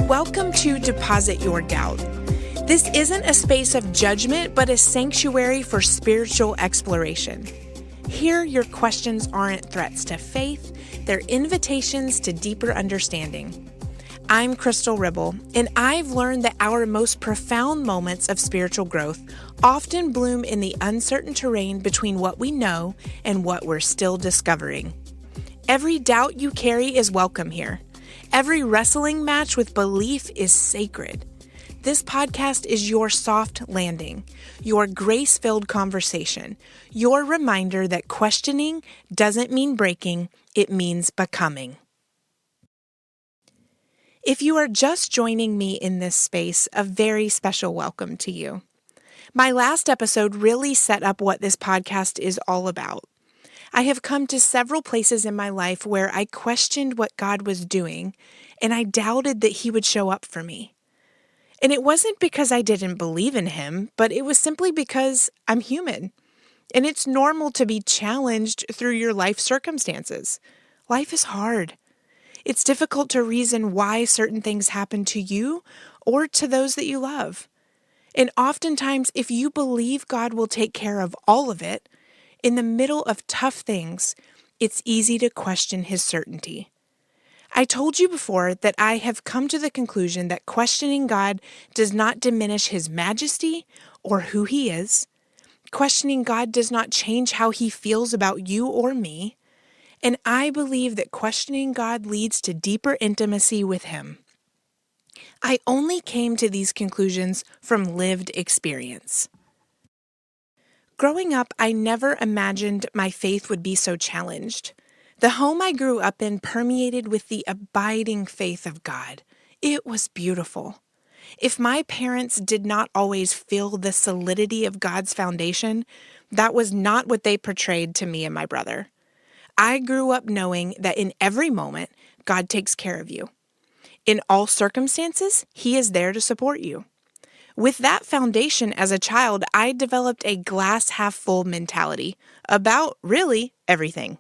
Welcome to Deposit Your Doubt. This isn't a space of judgment, but a sanctuary for spiritual exploration. Here, your questions aren't threats to faith, they're invitations to deeper understanding. I'm Crystal Ribble, and I've learned that our most profound moments of spiritual growth often bloom in the uncertain terrain between what we know and what we're still discovering. Every doubt you carry is welcome here. Every wrestling match with belief is sacred. This podcast is your soft landing, your grace-filled conversation, your reminder that questioning doesn't mean breaking, it means becoming. If you are just joining me in this space, a very special welcome to you. My last episode really set up what this podcast is all about. I have come to several places in my life where I questioned what God was doing, and I doubted that He would show up for me. And it wasn't because I didn't believe in Him, but it was simply because I'm human. And it's normal to be challenged through your life circumstances. Life is hard. It's difficult to reason why certain things happen to you or to those that you love. And oftentimes, if you believe God will take care of all of it, in the middle of tough things, it's easy to question His certainty. I told you before that I have come to the conclusion that questioning God does not diminish His majesty or who He is. Questioning God does not change how He feels about you or me. And I believe that questioning God leads to deeper intimacy with Him. I only came to these conclusions from lived experience. Growing up, I never imagined my faith would be so challenged. The home I grew up in permeated with the abiding faith of God. It was beautiful. If my parents did not always feel the solidity of God's foundation, that was not what they portrayed to me and my brother. I grew up knowing that in every moment, God takes care of you. In all circumstances, He is there to support you. With that foundation as a child, I developed a glass half full mentality about really everything.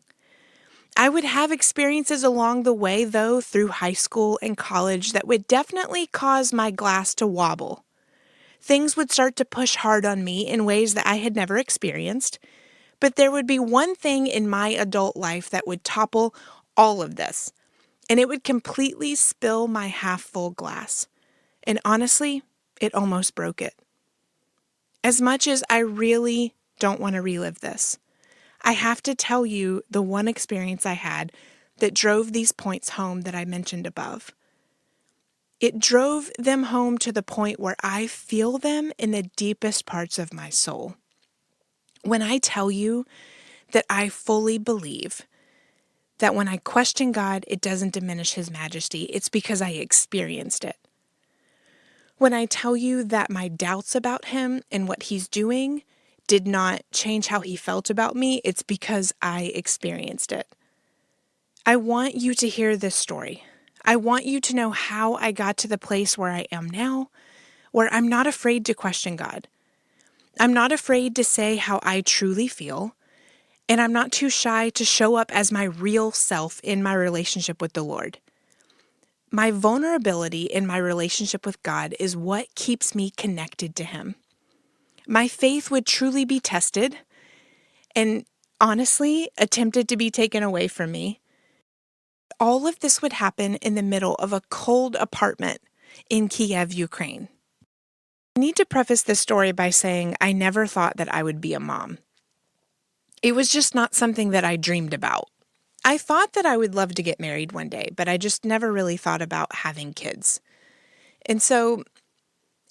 I would have experiences along the way, though, through high school and college that would definitely cause my glass to wobble. Things would start to push hard on me in ways that I had never experienced, but there would be one thing in my adult life that would topple all of this, and it would completely spill my half full glass. And honestly, it almost broke it. As much as I really don't want to relive this, I have to tell you the one experience I had that drove these points home that I mentioned above. It drove them home to the point where I feel them in the deepest parts of my soul. When I tell you that I fully believe that when I question God, it doesn't diminish His majesty, it's because I experienced it. When I tell you that my doubts about Him and what He's doing did not change how He felt about me, it's because I experienced it. I want you to hear this story. I want you to know how I got to the place where I am now, where I'm not afraid to question God. I'm not afraid to say how I truly feel, and I'm not too shy to show up as my real self in my relationship with the Lord. My vulnerability in my relationship with God is what keeps me connected to Him. My faith would truly be tested and honestly attempted to be taken away from me. All of this would happen in the middle of a cold apartment in Kiev, Ukraine. I need to preface this story by saying I never thought that I would be a mom. It was just not something that I dreamed about. I thought that I would love to get married one day, but I just never really thought about having kids. And so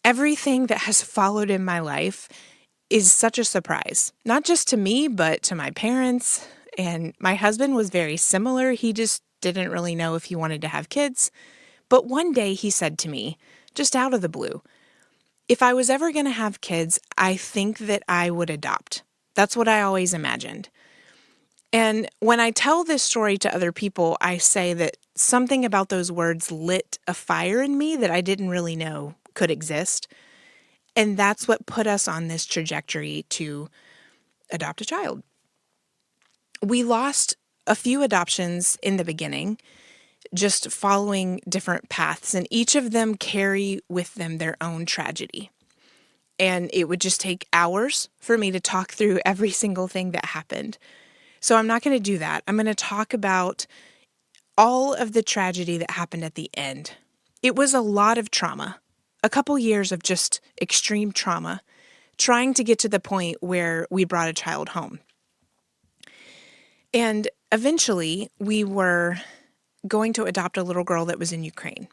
everything that has followed in my life is such a surprise, not just to me, but to my parents. And my husband was very similar. He just didn't really know if he wanted to have kids. But one day he said to me, just out of the blue, if I was ever going to have kids, I think that I would adopt. That's what I always imagined. And when I tell this story to other people, I say that something about those words lit a fire in me that I didn't really know could exist. And that's what put us on this trajectory to adopt a child. We lost a few adoptions in the beginning just following different paths, and each of them carry with them their own tragedy. And it would just take hours for me to talk through every single thing that happened. So I'm not going to do that. I'm going to talk about all of the tragedy that happened at the end. It was a lot of trauma, a couple years of just extreme trauma, trying to get to the point where we brought a child home. And eventually, we were going to adopt a little girl that was in Ukraine.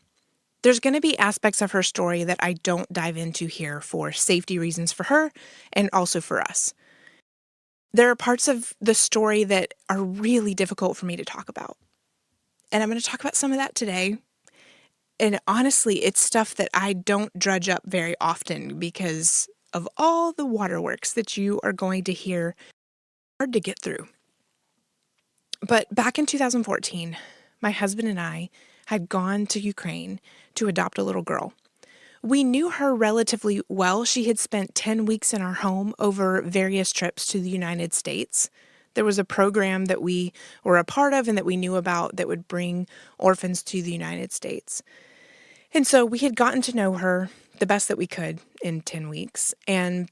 There's going to be aspects of her story that I don't dive into here for safety reasons for her and also for us. There are parts of the story that are really difficult for me to talk about. And I'm going to talk about some of that today. And honestly, it's stuff that I don't drudge up very often because of all the waterworks that you are going to hear. Hard to get through. But back in 2014, my husband and I had gone to Ukraine to adopt a little girl. We knew her relatively well. She had spent 10 weeks in our home over various trips to the United States. There was a program that we were a part of and that we knew about that would bring orphans to the United States. And so we had gotten to know her the best that we could in 10 weeks, and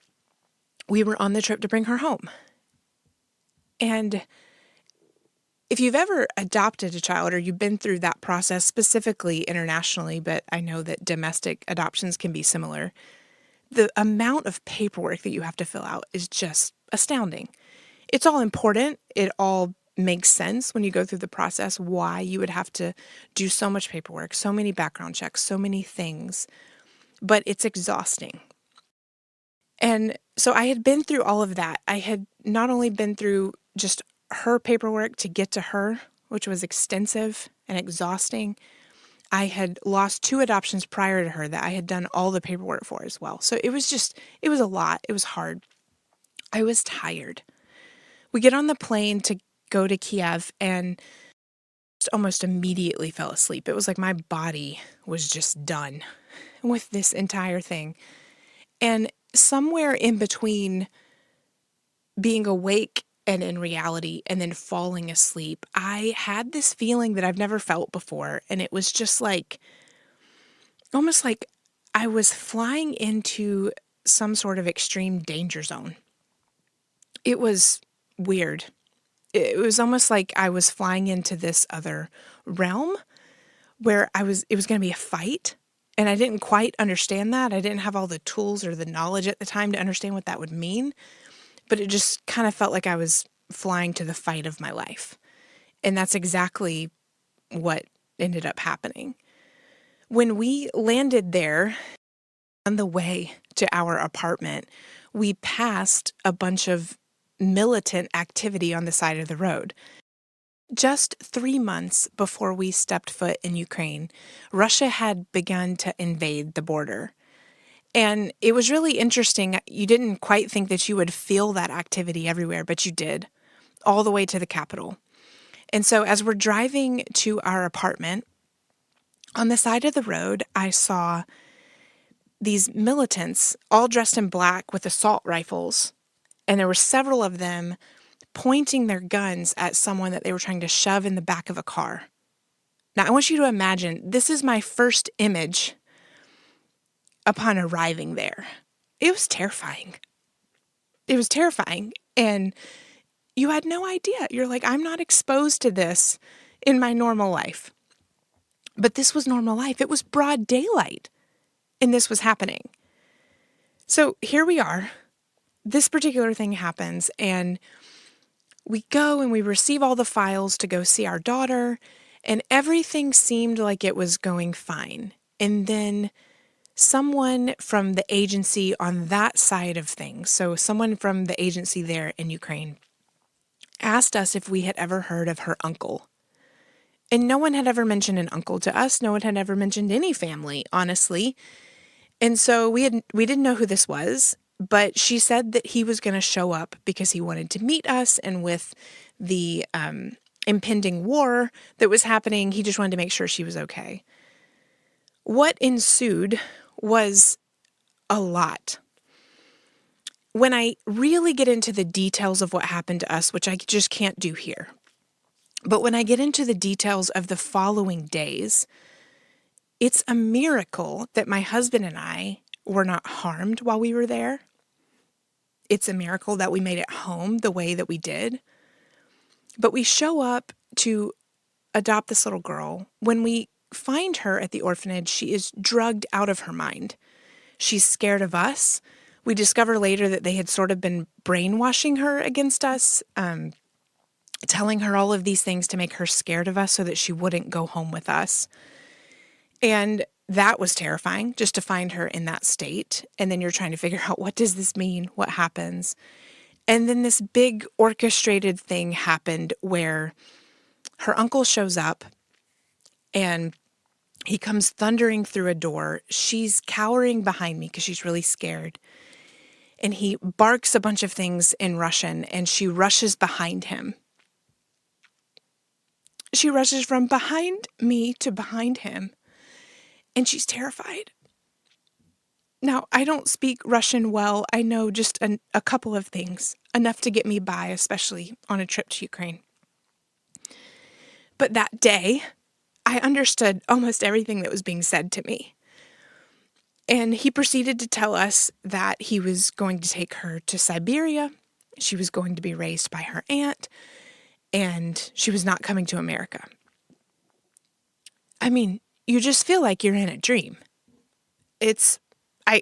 we were on the trip to bring her home. And if you've ever adopted a child or you've been through that process, specifically internationally, but I know that domestic adoptions can be similar, the amount of paperwork that you have to fill out is just astounding. It's all important. It all makes sense when you go through the process why you would have to do so much paperwork, so many background checks, so many things, but it's exhausting. And so I had been through all of that. I had not only been through just her paperwork to get to her, which was extensive and exhausting. I had lost 2 adoptions prior to her that I had done all the paperwork for as well. So it was a lot. It was hard. I was tired. We get on the plane to go to Kiev and almost immediately fell asleep. It was like my body was just done with this entire thing. And somewhere in between being awake and in reality and then falling asleep, I had this feeling that I've never felt before. And it was just like, almost like I was flying into some sort of extreme danger zone. It was weird. It was almost like I was flying into this other realm where it was going to be a fight. And I didn't quite understand that. I didn't have all the tools or the knowledge at the time to understand what that would mean. But it just kind of felt like I was flying to the fight of my life. And that's exactly what ended up happening. When we landed there, on the way to our apartment, we passed a bunch of militant activity on the side of the road. Just 3 months before we stepped foot in Ukraine, Russia had begun to invade the border. And it was really interesting. You didn't quite think that you would feel that activity everywhere, but you did, all the way to the capital. And so as we're driving to our apartment, on the side of the road, I saw these militants all dressed in black with assault rifles. And there were several of them pointing their guns at someone that they were trying to shove in the back of a car. Now, I want you to imagine, this is my first image upon arriving there. It was terrifying. It was terrifying. And you had no idea. You're like, I'm not exposed to this in my normal life. But this was normal life. It was broad daylight. And this was happening. So here we are. This particular thing happens. And we go and we receive all the files to go see our daughter. And everything seemed like it was going fine. And then someone from the agency on that side of things, so someone from the agency there in Ukraine, asked us if we had ever heard of her uncle. And no one had ever mentioned an uncle to us. No one had ever mentioned any family, honestly. And so we didn't know who this was, but she said that he was going to show up because he wanted to meet us, and with the impending war that was happening, he just wanted to make sure she was okay. What ensued was a lot. When I really get into the details of what happened to us, which I just can't do here, But when I get into the details of the following days, it's a miracle that my husband and I were not harmed while we were there. It's a miracle that we made it home the way that we did. But we show up to adopt this little girl. When we find her at the orphanage, she is drugged out of her mind. She's scared of us. We discover later that they had sort of been brainwashing her against us, telling her all of these things to make her scared of us so that she wouldn't go home with us. And that was terrifying, just to find her in that state. And then you're trying to figure out, what does this mean? What happens? And then this big orchestrated thing happened where her uncle shows up and he comes thundering through a door. She's cowering behind me because she's really scared. And he barks a bunch of things in Russian, and she rushes behind him. She rushes from behind me to behind him, and she's terrified. Now, I don't speak Russian well. I know just a couple of things, enough to get me by, especially on a trip to Ukraine. But that day, I understood almost everything that was being said to me. And he proceeded to tell us that he was going to take her to Siberia. She was going to be raised by her aunt, and she was not coming to America. I mean, you just feel like you're in a dream.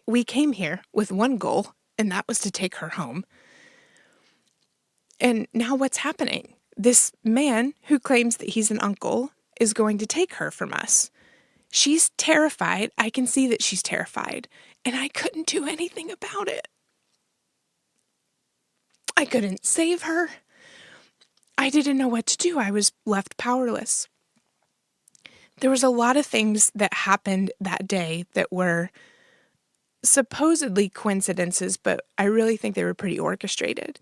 We came here with one goal, and that was to take her home. And now what's happening? This man who claims that he's an uncle is going to take her from us. She's terrified. I can see that she's terrified, and I couldn't do anything about it. I couldn't save her. I didn't know what to do. I was left powerless. There was a lot of things that happened that day that were supposedly coincidences, but I really think they were pretty orchestrated.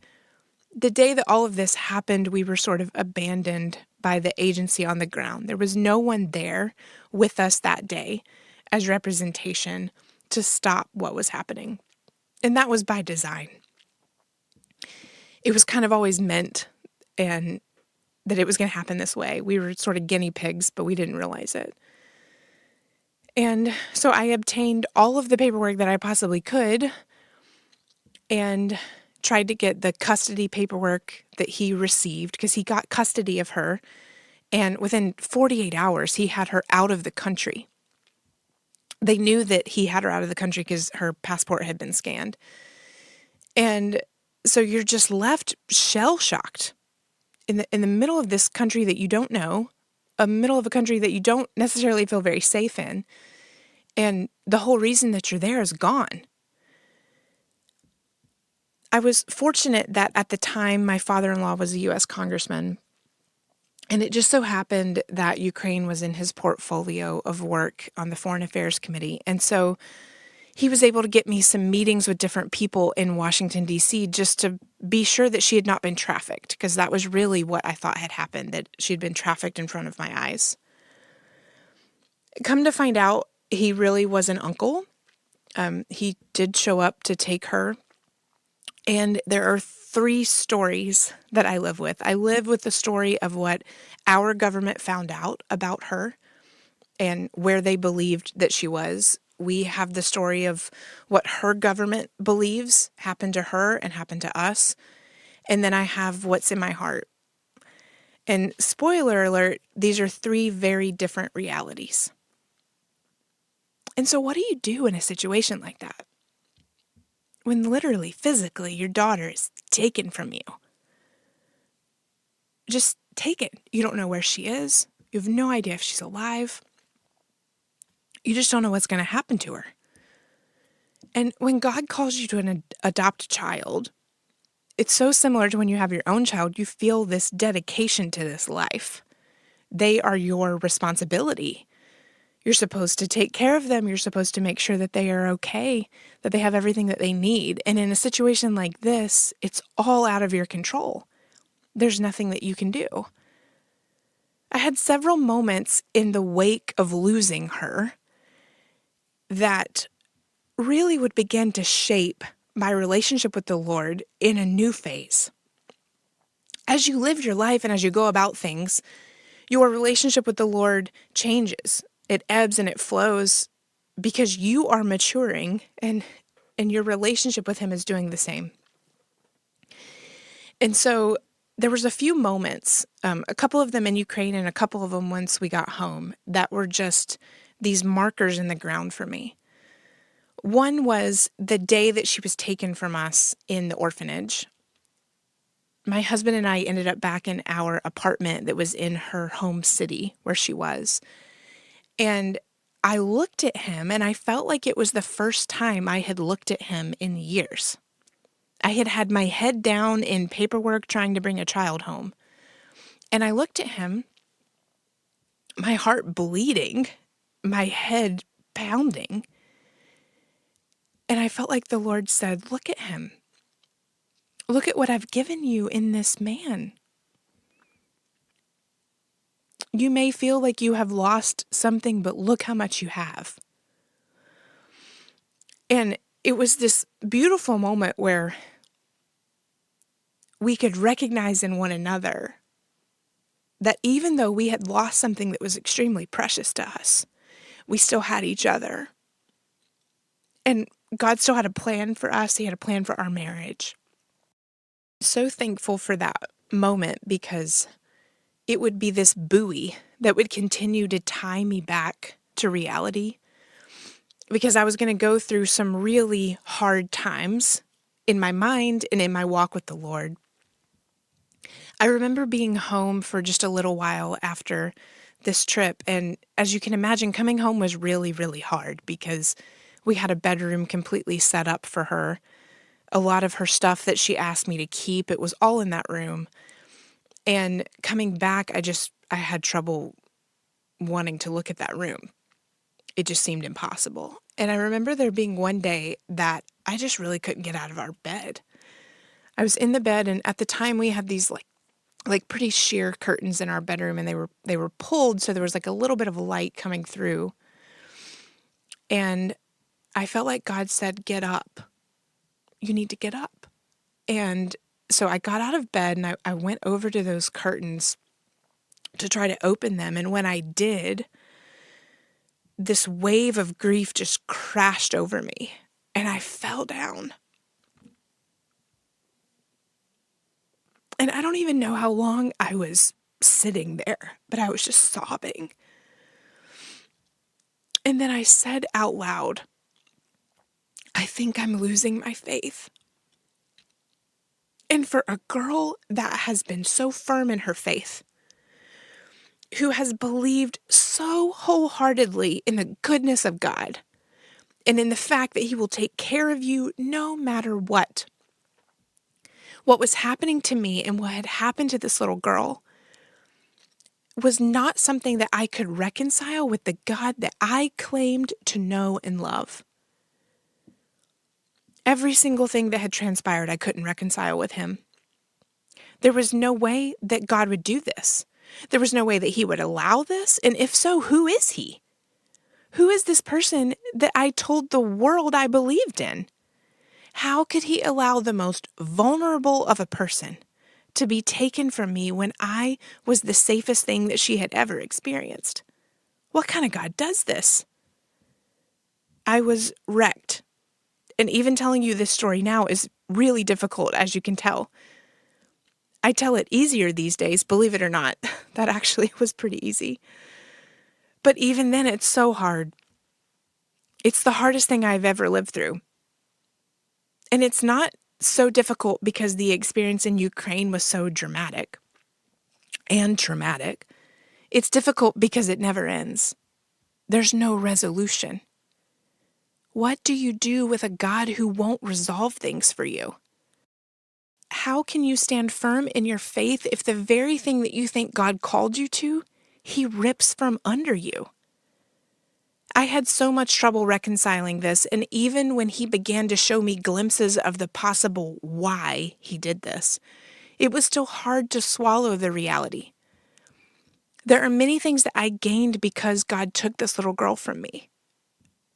The day that all of this happened, we were sort of abandoned by the agency on the ground. There was no one there with us that day as representation to stop what was happening. And that was by design. It was kind of always meant and that it was going to happen this way. We were sort of guinea pigs, but we didn't realize it. And so I obtained all of the paperwork that I possibly could and tried to get the custody paperwork that he received, because he got custody of her. And within 48 hours, he had her out of the country. They knew that he had her out of the country because her passport had been scanned. And so you're just left shell-shocked in the middle of this country that you don't know, a middle of a country that you don't necessarily feel very safe in, and the whole reason that you're there is gone. I was fortunate that at the time my father-in-law was a U.S. congressman, and it just so happened that Ukraine was in his portfolio of work on the Foreign Affairs Committee, and so he was able to get me some meetings with different people in Washington, D.C., just to be sure that she had not been trafficked, because that was really what I thought had happened, that she had been trafficked in front of my eyes. Come to find out, he really was an uncle. He did show up to take her. And there are 3 stories that I live with. I live with the story of what our government found out about her and where they believed that she was. We have the story of what her government believes happened to her and happened to us. And then I have what's in my heart. And spoiler alert, these are 3 very different realities. And so what do you do in a situation like that? When literally, physically, your daughter is taken from you. Just taken. You don't know where she is. You have no idea if she's alive. You just don't know what's going to happen to her. And when God calls you to adopt a child, it's so similar to when you have your own child. You feel this dedication to this life. They are your responsibility. You're supposed to take care of them. You're supposed to make sure that they are okay, that they have everything that they need. And in a situation like this, it's all out of your control. There's nothing that you can do. I had several moments in the wake of losing her that really would begin to shape my relationship with the Lord in a new phase. as you live your life and as you go about things, your relationship with the Lord changes. It ebbs and it flows because you are maturing and your relationship with him is doing the same. And so there was a few moments, a couple of them in Ukraine and a couple of them once we got home, that were just these markers in the ground for me. One was the day that she was taken from us in the orphanage. My husband and I ended up back in our apartment that was in her home city where she was. And I looked at him and I felt like it was the first time I had looked at him in years. I had had my head down in paperwork trying to bring a child home. And I looked at him, my heart bleeding, my head pounding. And I felt like the Lord said, look at him. Look at what I've given you in this man. You may feel like you have lost something, but look how much you have. And it was this beautiful moment where we could recognize in one another that even though we had lost something that was extremely precious to us, we still had each other. And God still had a plan for us. He had a plan for our marriage. So thankful for that moment because it would be this buoy that would continue to tie me back to reality, because I was going to go through some really hard times in my mind and in my walk with the Lord. I remember being home for just a little while after this trip, and as you can imagine, coming home was really, really hard because we had a bedroom completely set up for her. A lot of her stuff that she asked me to keep, it was all in that room. And coming back, I had trouble wanting to look at that room. It just seemed impossible. And I remember there being one day that I just really couldn't get out of our bed. I was in the bed, and at the time we had these like pretty sheer curtains in our bedroom, and they were pulled, so there was like a little bit of light coming through. And I felt like God said, "Get up. You need to get up." And so I got out of bed and I went over to those curtains to try to open them. And when I did, this wave of grief just crashed over me and I fell down. And I don't even know how long I was sitting there, but I was just sobbing. And then I said out loud, "I think I'm losing my faith." And for a girl that has been so firm in her faith, who has believed so wholeheartedly in the goodness of God and in the fact that he will take care of you no matter what was happening to me and what had happened to this little girl was not something that I could reconcile with the God that I claimed to know and love. Every single thing that had transpired, I couldn't reconcile with him. There was no way that God would do this. There was no way that he would allow this. And if so, who is he? Who is this person that I told the world I believed in? How could he allow the most vulnerable of a person to be taken from me when I was the safest thing that she had ever experienced? What kind of God does this? I was wrecked. And even telling you this story now is really difficult, as you can tell. I tell it easier these days, believe it or not. That actually was pretty easy. But even then, it's so hard. It's the hardest thing I've ever lived through. And it's not so difficult because the experience in Ukraine was so dramatic and traumatic. It's difficult because it never ends. There's no resolution. What do you do with a God who won't resolve things for you? How can you stand firm in your faith if the very thing that you think God called you to, he rips from under you? I had so much trouble reconciling this, and even when he began to show me glimpses of the possible why he did this, it was still hard to swallow the reality. There are many things that I gained because God took this little girl from me.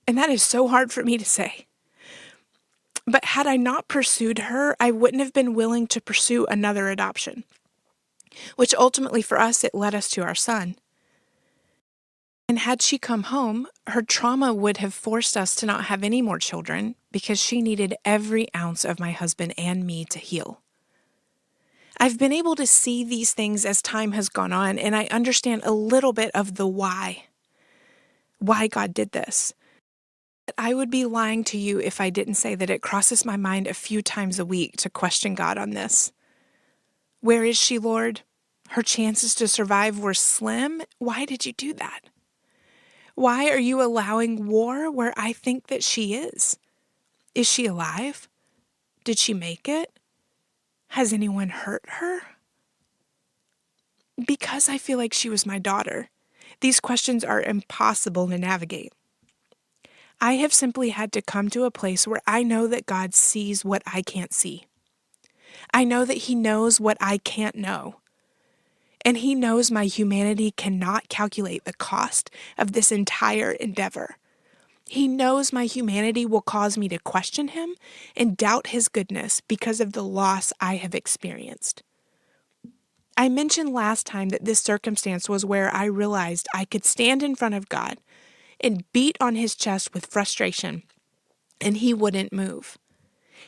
And that is so hard for me to say. But had I not pursued her, I wouldn't have been willing to pursue another adoption. which ultimately for us, it led us to our son. And had she come home, her trauma would have forced us to not have any more children because she needed every ounce of my husband and me to heal. I've been able to see these things as time has gone on, and I understand a little bit of the why God did this. I would be lying to you if I didn't say that it crosses my mind a few times a week to question God on this. Where is she, Lord? Her chances to survive were slim. Why did you do that? Why are you allowing war where I think that she is? Is she alive? Did she make it? Has anyone hurt her? Because I feel like she was my daughter, these questions are impossible to navigate. I have simply had to come to a place where I know that God sees what I can't see. I know that He knows what I can't know. And He knows my humanity cannot calculate the cost of this entire endeavor. He knows my humanity will cause me to question Him and doubt His goodness because of the loss I have experienced. I mentioned last time that this circumstance was where I realized I could stand in front of God and beat on His chest with frustration, and He wouldn't move.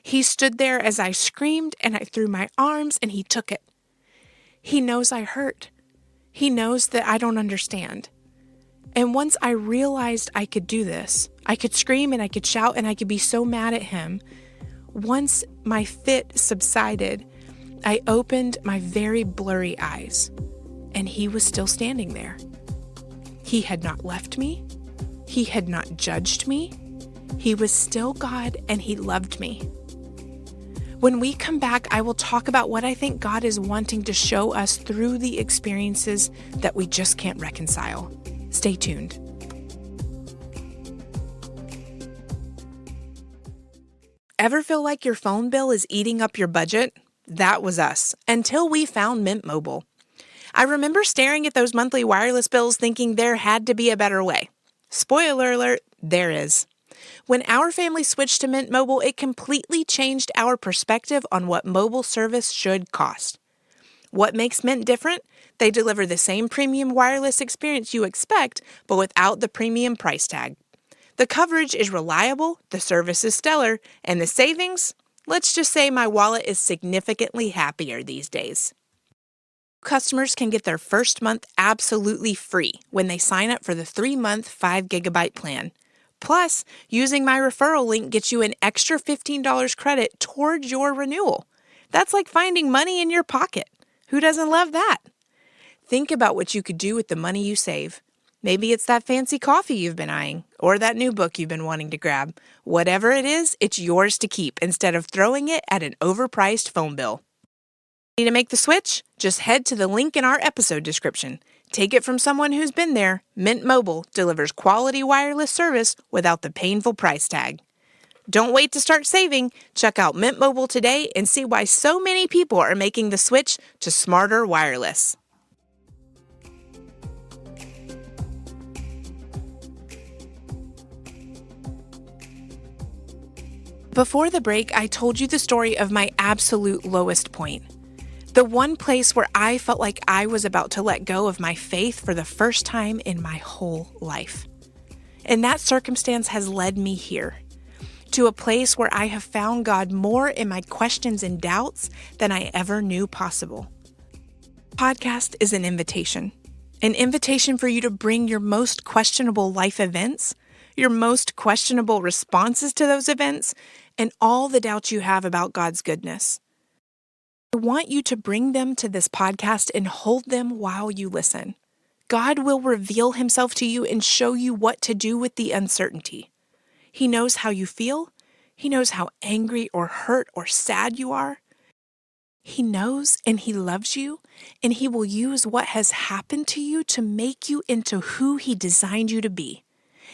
He stood there as I screamed and I threw my arms, and He took it. He knows I hurt. He knows that I don't understand. And once I realized I could do this, I could scream and I could shout and I could be so mad at Him. Once my fit subsided, I opened my very blurry eyes, and He was still standing there. He had not left me. He had not judged me. He was still God, and He loved me. When we come back, I will talk about what I think God is wanting to show us through the experiences that we just can't reconcile. Stay tuned. Ever feel like your phone bill is eating up your budget? That was us, until we found Mint Mobile. I remember staring at those monthly wireless bills thinking there had to be a better way. Spoiler alert, there is. When our family switched to Mint Mobile, it completely changed our perspective on what mobile service should cost. What makes Mint different? They deliver the same premium wireless experience you expect, but without the premium price tag. The coverage is reliable, the service is stellar, and the savings? Let's just say my wallet is significantly happier these days. Customers can get their first month absolutely free when they sign up for the 3-month 5GB plan. Plus, using my referral link gets you an extra $15 credit towards your renewal. That's like finding money in your pocket. Who doesn't love that? Think about what you could do with the money you save. Maybe it's that fancy coffee you've been eyeing, or that new book you've been wanting to grab. Whatever it is, it's yours to keep instead of throwing it at an overpriced phone bill. Need to make the switch? Just head to the link in our episode description. Take it from someone who's been there. Mint Mobile delivers quality wireless service without the painful price tag. Don't wait to start saving. Check out Mint Mobile today and see why so many people are making the switch to smarter wireless. Before the break, I told you the story of my absolute lowest point. The one place where I felt like I was about to let go of my faith for the first time in my whole life. And that circumstance has led me here, to a place where I have found God more in my questions and doubts than I ever knew possible. Podcast is an invitation for you to bring your most questionable life events, your most questionable responses to those events, and all the doubts you have about God's goodness. I want you to bring them to this podcast and hold them while you listen. God will reveal Himself to you and show you what to do with the uncertainty. He knows how you feel. He knows how angry or hurt or sad you are. He knows and He loves you, and He will use what has happened to you to make you into who He designed you to be.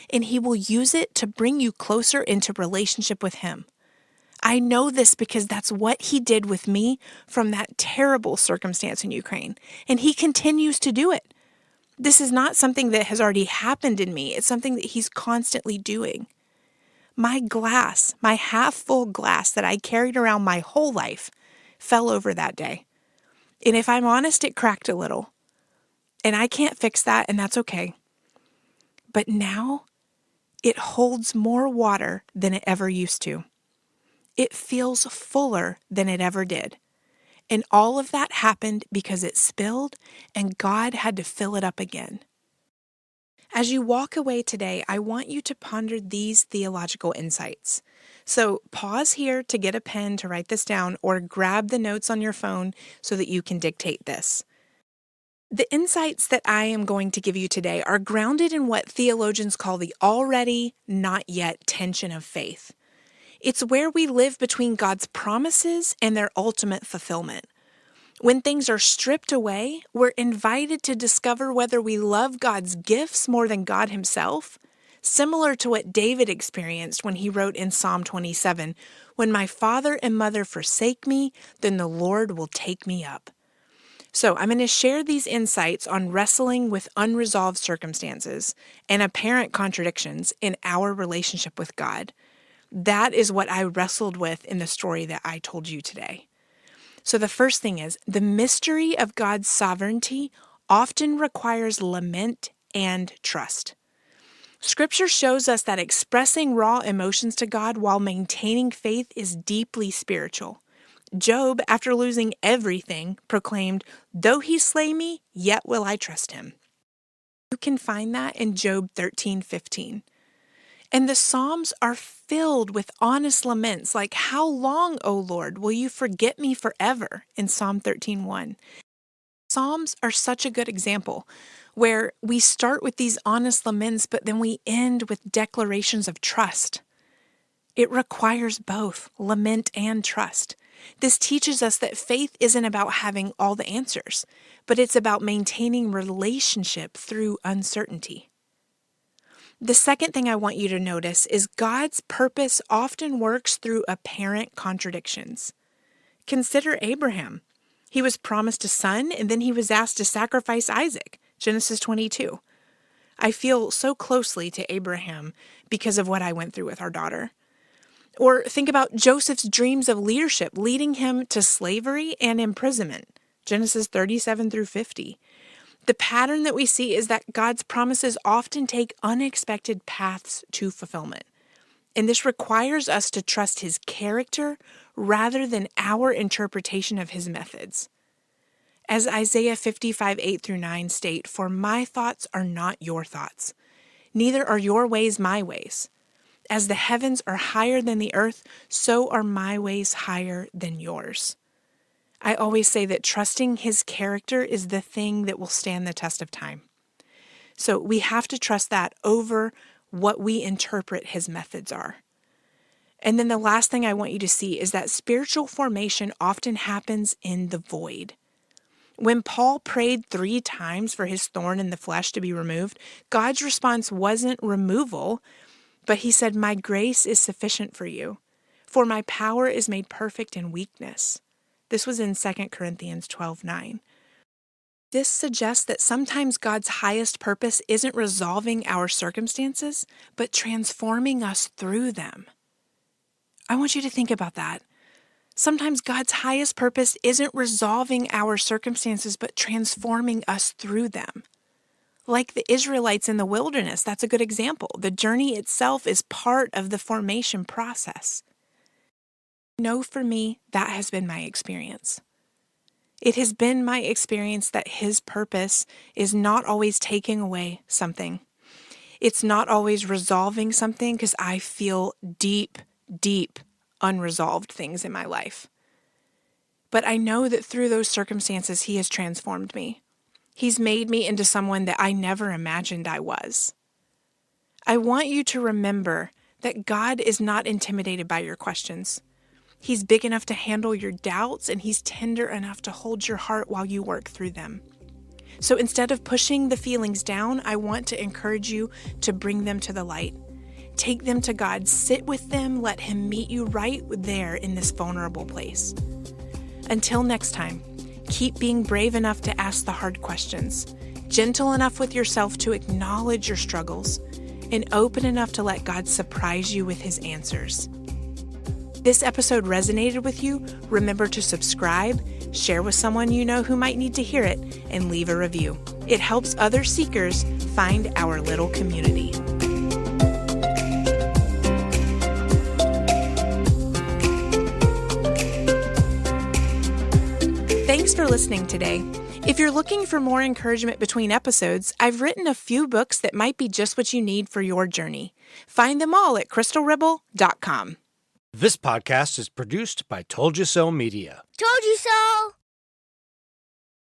And He will use it to bring you closer into relationship with Him. I know this because that's what He did with me from that terrible circumstance in Ukraine, and He continues to do it. This is not something that has already happened in me. It's something that He's constantly doing. My glass, my half-full glass that I carried around my whole life, fell over that day. And if I'm honest, it cracked a little. And I can't fix that, and that's okay. But now it holds more water than it ever used to. It feels fuller than it ever did. And all of that happened because it spilled and God had to fill it up again. As you walk away today, I want you to ponder these theological insights. So pause here to get a pen to write this down, or grab the notes on your phone so that you can dictate this. The insights that I am going to give you today are grounded in what theologians call the already, not yet tension of faith. It's where we live between God's promises and their ultimate fulfillment. When things are stripped away, we're invited to discover whether we love God's gifts more than God himself, similar to what David experienced when he wrote in Psalm 27, "When my father and mother forsake me, then the Lord will take me up." So I'm going to share these insights on wrestling with unresolved circumstances and apparent contradictions in our relationship with God. That is what I wrestled with in the story that I told you today. So the first thing is, the mystery of God's sovereignty often requires lament and trust. Scripture shows us that expressing raw emotions to God while maintaining faith is deeply spiritual. Job, after losing everything, proclaimed, "Though he slay me, yet will I trust him." You can find that in Job 13:15. And the Psalms are filled with honest laments like, "How long, O Lord, will you forget me forever?" in Psalm 13:1. Psalms are such a good example where we start with these honest laments, but then we end with declarations of trust. It requires both lament and trust. This teaches us that faith isn't about having all the answers, but it's about maintaining relationship through uncertainty. The second thing I want you to notice is God's purpose often works through apparent contradictions. Consider Abraham. He was promised a son, and then he was asked to sacrifice Isaac, Genesis 22. I feel so closely to Abraham because of what I went through with our daughter. Or think about Joseph's dreams of leadership leading him to slavery and imprisonment, Genesis 37 through 50. The pattern that we see is that God's promises often take unexpected paths to fulfillment. And this requires us to trust his character rather than our interpretation of his methods. As Isaiah 55:8 through 9 state, "For my thoughts are not your thoughts, neither are your ways my ways. As the heavens are higher than the earth, so are my ways higher than yours." I always say that trusting his character is the thing that will stand the test of time. So we have to trust that over what we interpret his methods are. And then the last thing I want you to see is that spiritual formation often happens in the void. When Paul prayed 3 times for his thorn in the flesh to be removed, God's response wasn't removal, but he said, "My grace is sufficient for you, for my power is made perfect in weakness." This was in 2 Corinthians 12:9. This suggests that sometimes God's highest purpose isn't resolving our circumstances, but transforming us through them. I want you to think about that. Sometimes God's highest purpose isn't resolving our circumstances, but transforming us through them. Like the Israelites in the wilderness, that's a good example. The journey itself is part of the formation process. For me, that has been my experience. It has been my experience that his purpose is not always taking away something. It's not always resolving something because I feel deep, deep unresolved things in my life. But I know that through those circumstances, he has transformed me. He's made me into someone that I never imagined I was. I want you to remember that God is not intimidated by your questions. He's big enough to handle your doubts, and he's tender enough to hold your heart while you work through them. So instead of pushing the feelings down, I want to encourage you to bring them to the light. Take them to God, sit with them, let him meet you right there in this vulnerable place. Until next time, keep being brave enough to ask the hard questions, gentle enough with yourself to acknowledge your struggles, and open enough to let God surprise you with his answers. This episode resonated with you, remember to subscribe, share with someone you know who might need to hear it, and leave a review. It helps other seekers find our little community. Thanks for listening today. If you're looking for more encouragement between episodes, I've written a few books that might be just what you need for your journey. Find them all at crystalribble.com. This podcast is produced by Told You So Media. Told you so!